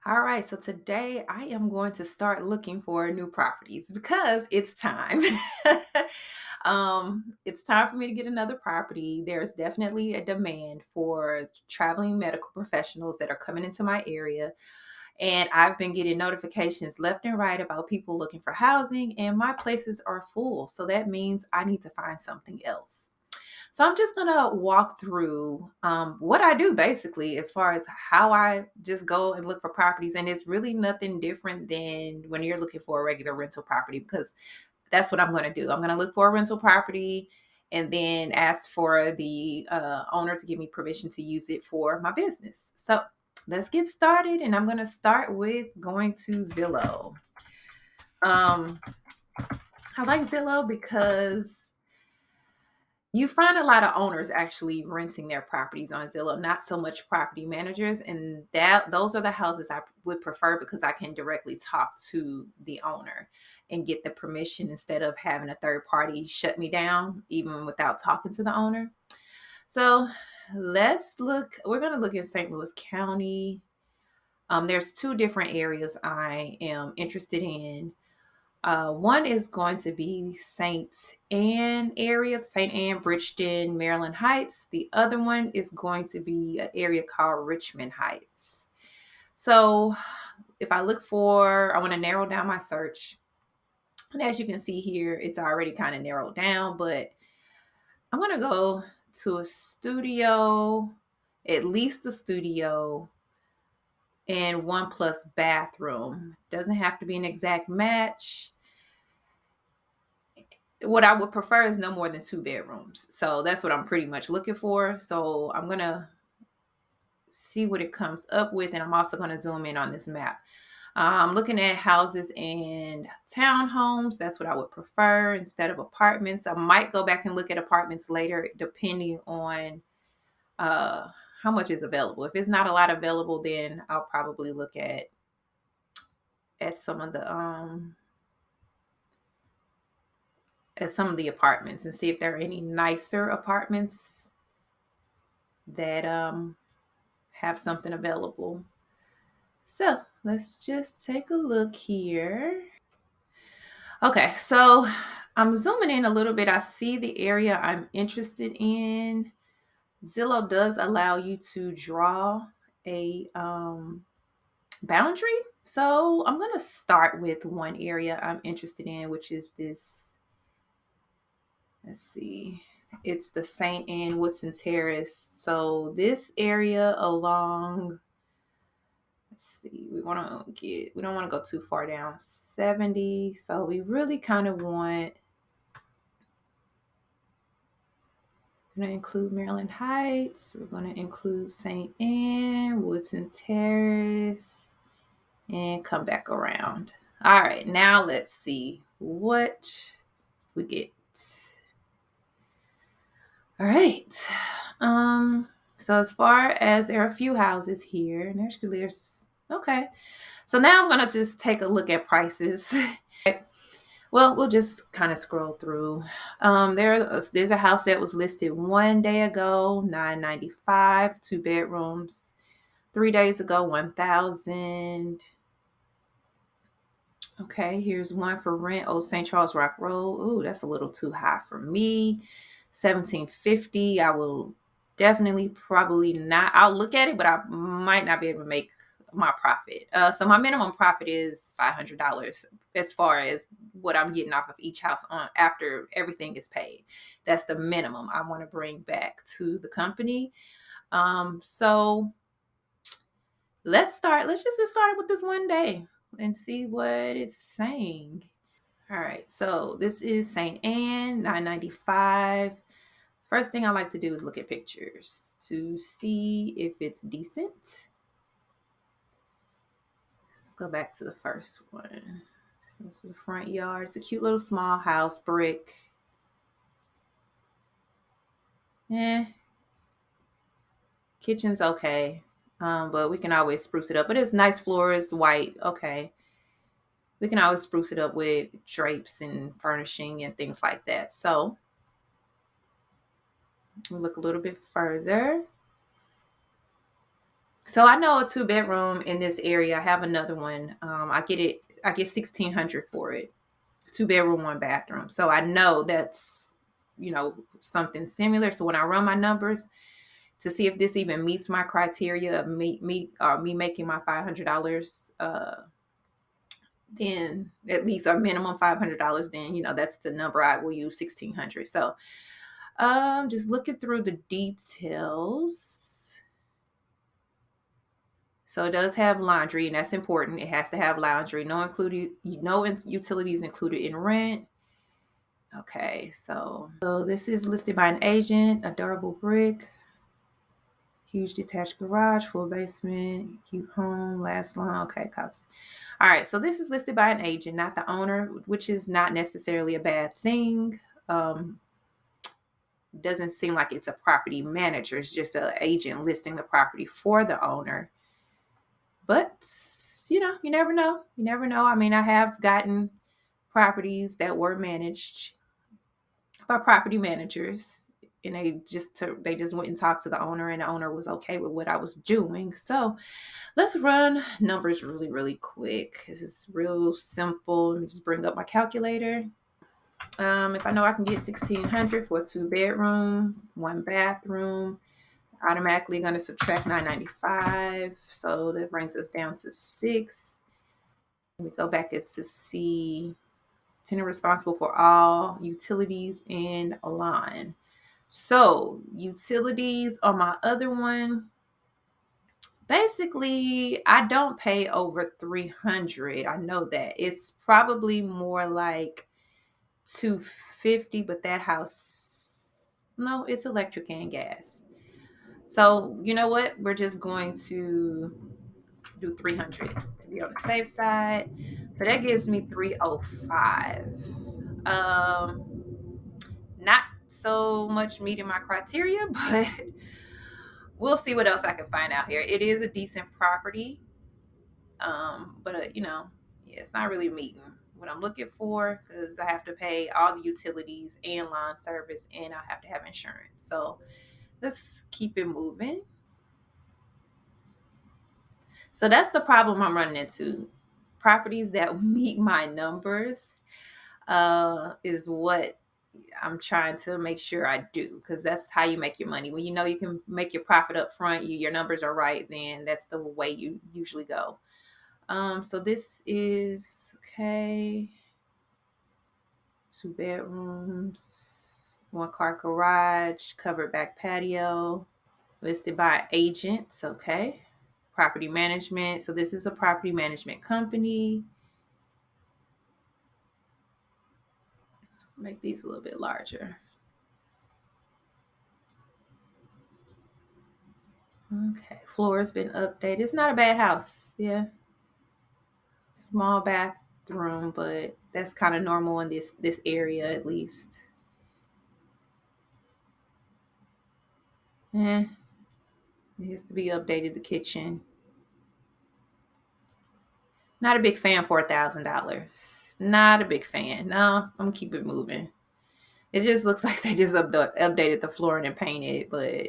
All right, so today I am going to start looking for new properties because it's time. It's time for me to get another property. There's definitely a demand for traveling medical professionals that are coming into my area. And I've been getting notifications left and right about people looking for housing, and my places are full. So that means I need to find something else. So I'm just gonna walk through what I do basically, as far as how I just go and look for properties, and it's really nothing different than when you're looking for a regular rental property because that's what I'm gonna do. I'm gonna look for a rental property and then ask for the owner to give me permission to use it for my business. So let's get started, and I'm gonna start with going to Zillow. Um, I like Zillow because you find a lot of owners actually renting their properties on Zillow, not so much property managers, and that those are the houses I would prefer because I can directly talk to the owner and get the permission instead of having a third party shut me down even without talking to the owner. So, let's look we're going to look in St. Louis County. There's two different areas I am interested in. One is going to be St. Anne area, St. Anne, Bridgeton, Maryland Heights. The other one is going to be an area called Richmond Heights. So if I want to narrow down my search. And as you can see here, it's already kind of narrowed down, but I'm going to go to a studio, at least a studio, and one plus bathroom. Doesn't have to be an exact match. What I would prefer is no more than two bedrooms. So that's what I'm pretty much looking for. So I'm going to see what it comes up with. And I'm also going to zoom in on this map. I'm looking at houses and townhomes. That's what I would prefer instead of apartments. I might go back and look at apartments later, depending on uh, how much is available. If it's not a lot available, then I'll probably look at some of the apartments and see if there are any nicer apartments that have something available. So let's just take a look here. Okay, so I'm zooming in a little bit. I see the area I'm interested in. Zillow does allow you to draw a boundary. So I'm going to start with one area I'm interested in, which is this. Let's see. It's the St. Anne Woodson Terrace. So this area along, let's see, we don't want to go too far down. 70. So we really kind of want, we're going to include Maryland Heights. We're going to include St. Anne, Woodson Terrace, and come back around. All right, now let's see what we get. All right. So as far as there are a few houses here, and there's okay. So now I'm gonna just take a look at prices. Well, we'll just kind of scroll through. There's a house that was listed one day ago, $995, two bedrooms. 3 days ago, 1,000. Okay, here's one for rent. Old St. Charles Rock Road. Ooh, that's a little too high for me. 1750. I will definitely probably not. I'll look at it, but I might not be able to make my profit. So my minimum profit is $500 as far as what I'm getting off of each house on after everything is paid. That's the minimum I want to bring back to the company. So let's start. Let's just get started with this one day and see what it's saying. All right, so this is St. Anne, 995. First thing I like to do is look at pictures to see if it's decent. Let's go back to the first one. So this is the front yard. It's a cute little small house, brick. Eh, kitchen's okay, but we can always spruce it up. But it's nice floors, white. Okay, we can always spruce it up with drapes and furnishing and things like that. So we'll look a little bit further. So I know a 2 bedroom in this area. I have another one. I get 1,600 for it. 2 bedroom, 1 bathroom. So I know that's, something similar. So when I run my numbers to see if this even meets my criteria of me making my $500, then at least a minimum $500, then that's the number I will use, 1,600. So just looking through the details. So it does have laundry, and that's important. It has to have laundry. No utilities included in rent. Okay, so this is listed by an agent. A durable brick, huge detached garage, full basement, cute home, last long. Okay, cost. All right, so this is listed by an agent, not the owner, which is not necessarily a bad thing. Um, doesn't seem like it's a property manager. It's just an agent listing the property for the owner. But you never know. You never know. I mean, I have gotten properties that were managed by property managers, and they just went and talked to the owner, and the owner was okay with what I was doing. So let's run numbers really, really quick. This is real simple. Let me just bring up my calculator. If I know I can get 1,600 for a 2 bedroom, 1 bathroom, automatically going to subtract 995. So that brings us down to 6. Let me go back to see tenant responsible for all utilities and line. So utilities on my other one, basically I don't pay over 300. I know that. It's probably more like 250, but that house, no, it's electric and gas. So you know what? We're just going to do 300 to be on the safe side. So that gives me 305. Not so much meeting my criteria, but we'll see what else I can find out here. It is a decent property, but yeah, it's not really meeting what I'm looking for because I have to pay all the utilities and lawn service, and I have to have insurance. So let's keep it moving. So that's the problem I'm running into. Properties that meet my numbers is what I'm trying to make sure I do, because that's how you make your money. When you know you can make your profit up front, your numbers are right, then that's the way you usually go. So this is okay. 2 bedrooms, 1 car garage, covered back patio, listed by agents. Okay. Property management. So this is a property management company. Make these a little bit larger. Okay, floor has been updated. It's not a bad house. Yeah, small bathroom, but that's kind of normal in this area at least. Eh, it has to be updated. The kitchen. Not a big fan for $1,000. Not a big fan. No, I'm gonna keep it moving. It just looks like they just updated the flooring and painted, but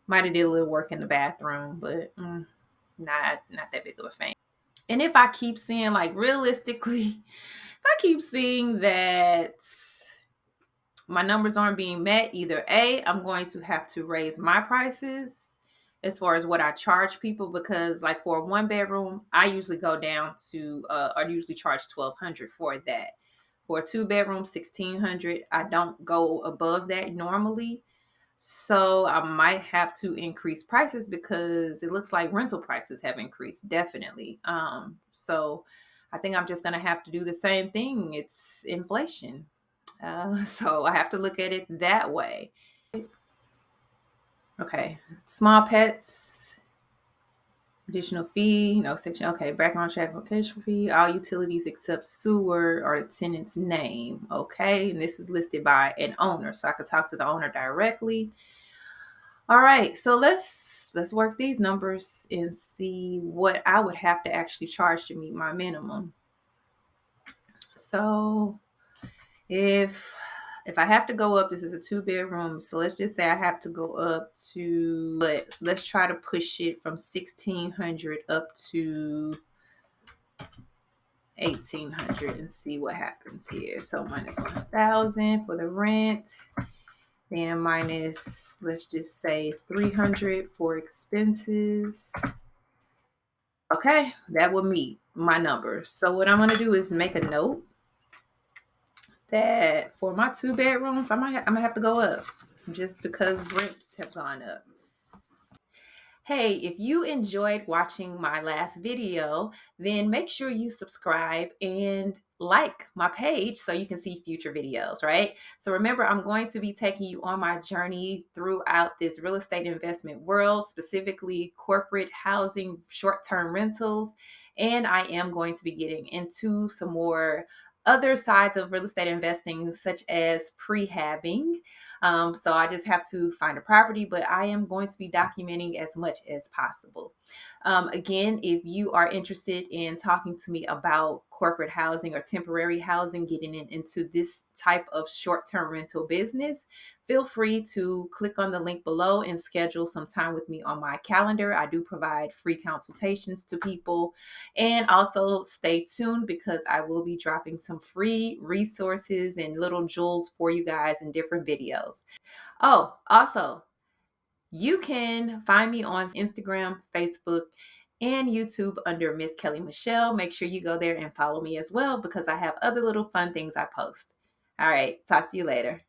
might have did a little work in the bathroom, but not that big of a fan. And if I keep seeing, like, realistically, if I keep seeing that my numbers aren't being met, either A, I'm going to have to raise my prices as far as what I charge people, because like for a 1 bedroom, I usually go down to I usually charge 1,200 for that. For a 2 bedroom, 1,600. I don't go above that normally. So I might have to increase prices because it looks like rental prices have increased, definitely. So I think I'm just gonna have to do the same thing. It's inflation. So I have to look at it that way. Okay, small pets, additional fee, no section. Okay, background check, application fee, all utilities except sewer or the tenant's name. Okay, and this is listed by an owner, so I could talk to the owner directly. All right, so let's work these numbers and see what I would have to actually charge to meet my minimum. So if if I have to go up, this is a 2 bedroom. So let's just say I have to go up to, but let's try to push it from 1600 up to 1800 and see what happens here. So minus 1000 for the rent, then minus, let's just say 300 for expenses. Okay, that will meet my numbers. So what I'm gonna do is make a note that for my 2 bedrooms, I'm gonna have to go up just because rents have gone up. Hey, if you enjoyed watching my last video, then make sure you subscribe and like my page so you can see future videos, right? So remember, I'm going to be taking you on my journey throughout this real estate investment world, specifically corporate housing, short-term rentals, and I am going to be getting into some more other sides of real estate investing, such as prehabbing. So I just have to find a property, but I am going to be documenting as much as possible. Again, if you are interested in talking to me about corporate housing or temporary housing, getting into this type of short-term rental business, feel free to click on the link below and schedule some time with me on my calendar. I do provide free consultations to people. And also stay tuned because I will be dropping some free resources and little jewels for you guys in different videos. Oh, also, you can find me on Instagram, Facebook, and YouTube under Ms.KellieMichele. Make sure you go there and follow me as well because I have other little fun things I post. All right, talk to you later.